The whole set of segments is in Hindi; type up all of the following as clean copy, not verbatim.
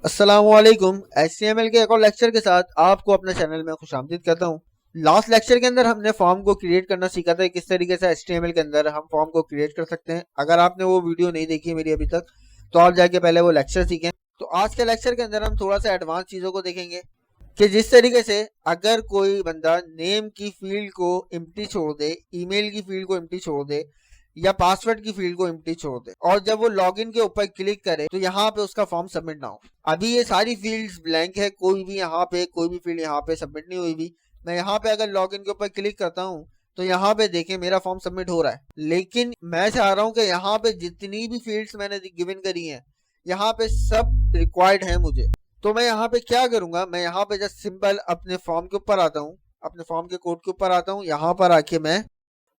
अस्सलामुअलैकुम। HTML के एक और लेक्चर के साथ आपको अपने चैनल में खुशामदीद कहता हूँ। लास्ट लेक्चर के अंदर हमने फॉर्म को क्रिएट करना सीखा था, किस तरीके से HTML के अंदर हम फॉर्म को क्रिएट कर सकते हैं। अगर आपने वो वीडियो नहीं देखी मेरी अभी तक, तो आप जाके पहले वो लेक्चर सीखें। तो आज के लेक्चर के अंदर हम थोड़ा सा एडवांस चीज़ों को देखेंगे कि जिस तरीके से अगर कोई बंदा नेम की फील्ड को एम्प्टी छोड़ दे, ईमेल की फील्ड को एम्प्टी छोड़ दे या पासवर्ड की फील्ड को एम्प्टी छोड़ दे और जब वो लॉगिन के ऊपर क्लिक करे तो यहाँ पे उसका फॉर्म सबमिट ना हो। अभी ये सारी फील्ड्स ब्लैंक है, कोई भी यहाँ पे कोई भी फील्ड यहाँ पे सबमिट नहीं हुई भी। मैं यहाँ पे अगर लॉगिन के ऊपर क्लिक करता हूँ तो यहाँ पे देखें मेरा फॉर्म सबमिट हो रहा है, लेकिन मैं चाह रहा हूँ कि यहाँ पे जितनी भी फील्ड्स मैंने गिवन करी हैं यहाँ पे सब रिक्वायर्ड है मुझे। तो मैं यहाँ पे क्या करूंगा, मैं यहाँ पे जस्ट सिंपल अपने फॉर्म के ऊपर आता हूँ, अपने फॉर्म के कोड के ऊपर आता हूँ। यहाँ पर आके मैं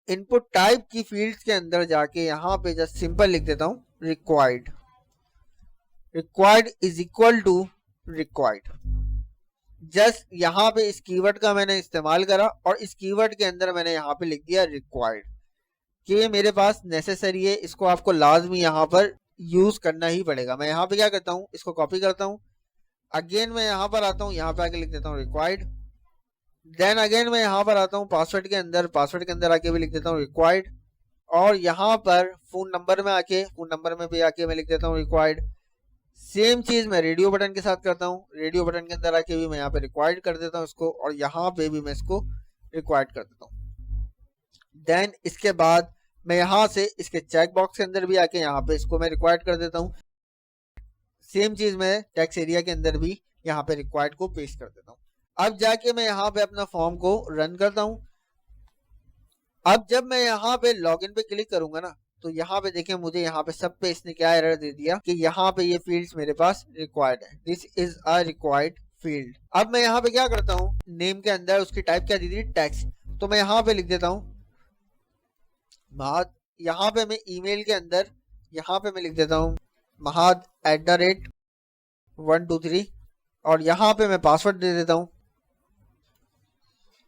इनपुट टाइप की फील्ड्स के अंदर जाके यहाँ पे जस्ट सिंपल लिख देता हूँ required. Required is equal to required. Just यहाँ पे इस कीवर्ड का मैंने इस्तेमाल करा और इस कीवर्ड के अंदर मैंने यहाँ पे लिख दिया रिक्वायर्ड कि ये मेरे पास नेसेसरी है, इसको आपको लाजमी यहाँ पर यूज करना ही पड़ेगा। मैं यहाँ पे क्या करता हूँ, इसको कॉपी करता हूँ, अगेन मैं यहाँ पर आता हूँ, यहाँ पे आके लिख देता हूँ रिक्वायर्ड। देन अगेन मैं यहाँ पर आता हूँ पासवर्ड के अंदर आके भी लिख देता हूँ रिक्वायर्ड। और यहाँ पर फोन नंबर में भी आके मैं लिख देता हूँ रिक्वायर्ड। सेम चीज मैं रेडियो बटन के साथ करता हूँ, रेडियो बटन के अंदर आके भी मैं यहाँ पे रिक्वायर्ड कर देता हूँ इसको, और यहाँ पे भी मैं इसको रिक्वायर्ड कर देता हूँ। देन इसके बाद मैं यहाँ से इसके चेक बॉक्स के अंदर भी आके यहाँ पे इसको मैं रिक्वायर्ड कर देता हूँ। सेम चीज मैं टेक्स्ट एरिया के अंदर भी यहाँ पे रिक्वायर्ड को पेस्ट कर देता हूँ। अब जाके मैं यहाँ पे अपना फॉर्म को रन करता हूँ। अब जब मैं यहाँ पे लॉगिन पे क्लिक करूंगा ना, तो यहाँ पे देखें मुझे यहाँ पे सब पे इसने क्या एरर दे दिया कि यहाँ पे ये फील्ड्स मेरे पास रिक्वायर्ड है, this is a required field. अब मैं यहाँ पे क्या करता हूँ, नेम के अंदर उसकी टाइप क्या दी थी, टेक्स्ट, तो मैं यहाँ पे लिख देता हूँ महाद। यहाँ पे मैं ईमेल के अंदर यहाँ पे मैं लिख देता हूँ mahad@123 और यहाँ पे मैं पासवर्ड दे देता हूँ।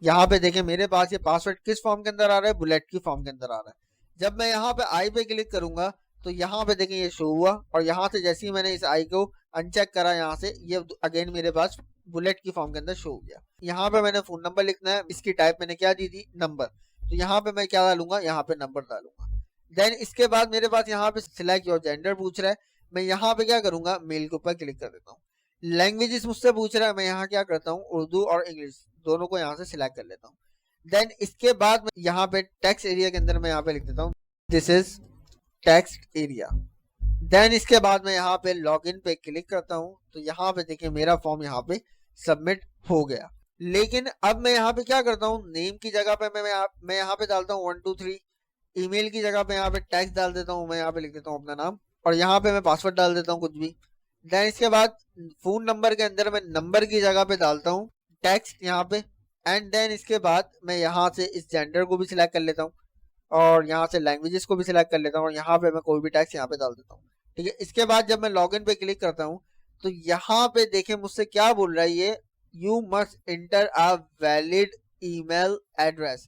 यहाँ पे देखें मेरे पास ये पासवर्ड किस फॉर्म के अंदर आ रहा है, बुलेट की फॉर्म के अंदर आ रहा है। जब मैं यहाँ पे आई पे क्लिक करूंगा तो यहाँ पे देखें ये शो हुआ, और यहाँ से जैसे ही मैंने इस आई को अनचेक करा यहाँ से, ये अगेन मेरे पास बुलेट की फॉर्म के अंदर शो हो गया। यहाँ पे मैंने फोन नंबर लिखना है, इसकी टाइप मैंने क्या दी थी, नंबर, तो यहाँ पे मैं क्या डालूंगा, यहाँ पे नंबर डालूंगा। देन इसके बाद मेरे पास यहाँ पे सिलेक्ट योर जेंडर पूछ रहा है, मैं यहाँ पे क्या करूंगा, मेल के ऊपर क्लिक कर देता हूँ। लैंग्वेजेस मुझसे पूछ रहा है, मैं यहाँ क्या करता हूँ, उर्दू और इंग्लिश दोनों को यहाँ से सिलेक्ट कर लेता हूँ। देन इसके बाद मैं यहाँ पे टेक्स्ट एरिया के अंदर मैं यहाँ पे लिख देता हूँ this is text area. Then इसके बाद मैं यहाँ पे लॉगिन पे क्लिक करता हूँ, तो यहाँ पे देखिए मेरा फॉर्म यहाँ पे सबमिट हो गया। लेकिन अब मैं यहाँ पे क्या करता हूँ, नेम की जगह पे मैं यहाँ पे डालता हूँ 123, ईमेल की जगह पे यहाँ पे टेक्स्ट डाल देता हूँ, मैं यहाँ पे लिख देता हूँ अपना नाम, और यहाँ पे मैं पासवर्ड डाल देता हूँ कुछ भी। देन इसके बाद फोन नंबर के अंदर मैं नंबर की जगह पे डालता हूँ टेक्स्ट यहाँ पे। एंड देन इसके बाद मैं यहाँ से इस जेंडर को भी सिलेक्ट कर लेता हूँ और यहाँ से लैंग्वेजेस को भी सिलेक्ट कर लेता हूँ, और यहाँ पे मैं कोई भी टेक्स्ट यहाँ पे डाल देता हूँ। ठीक है, इसके बाद जब मैं लॉगिन पे क्लिक करता हूँ तो यहाँ पे देखें मुझसे क्या बोल रहा है, ये you must inter a valid email address.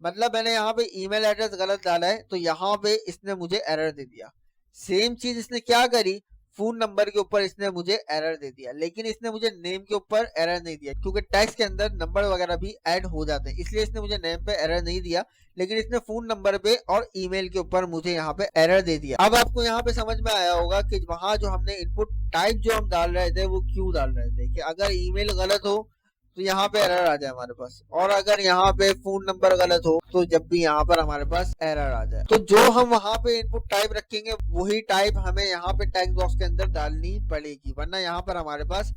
मतलब मैंने यहाँ पे ईमेल एड्रेस गलत डाला है, तो यहाँ पे इसने मुझे एरर दे दिया। सेम चीज इसने क्या करी, फोन नंबर के ऊपर इसने मुझे एरर दे दिया, लेकिन इसने मुझे नेम के ऊपर एरर नहीं दिया, क्योंकि टेक्स्ट के अंदर नंबर वगैरह भी ऐड हो जाते हैं, इसलिए इसने मुझे नेम पे एरर नहीं दिया, लेकिन इसने फोन नंबर पे और ईमेल के ऊपर मुझे यहाँ पे एरर दे दिया। अब आपको यहाँ पे समझ में आया होगा कि वहां जो हमने इनपुट टाइप जो हम डाल रहे थे वो क्यों डाल रहे थे, कि अगर ईमेल गलत हो तो यहाँ पे एरर आ जाए हमारे पास, और अगर यहाँ पे फोन नंबर गलत हो तो जब भी यहाँ पर हमारे पास एरर आ जाए, तो जो हम वहां पे इनपुट टाइप रखेंगे वही टाइप हमें यहाँ पे टेक्स्ट बॉक्स के अंदर डालनी पड़ेगी, वरना यहाँ पर हमारे पास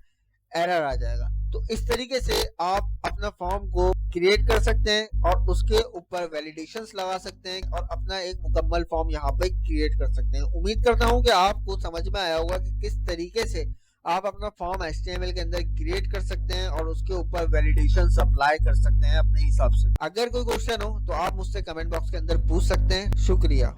एरर आ जाएगा। तो इस तरीके से आप अपना फॉर्म को क्रिएट कर सकते हैं और उसके ऊपर वैलिडेशंस लगा सकते हैं और अपना एक मुकम्मल फॉर्म यहाँ पे क्रिएट कर सकते हैं। उम्मीद करता हूँ कि आपको समझ में आया होगा कि किस तरीके से आप अपना फॉर्म HTML के अंदर क्रिएट कर सकते हैं और उसके ऊपर वैलिडेशन अप्लाई कर सकते हैं अपने हिसाब से। अगर कोई क्वेश्चन हो तो आप मुझसे कमेंट बॉक्स के अंदर पूछ सकते हैं। शुक्रिया।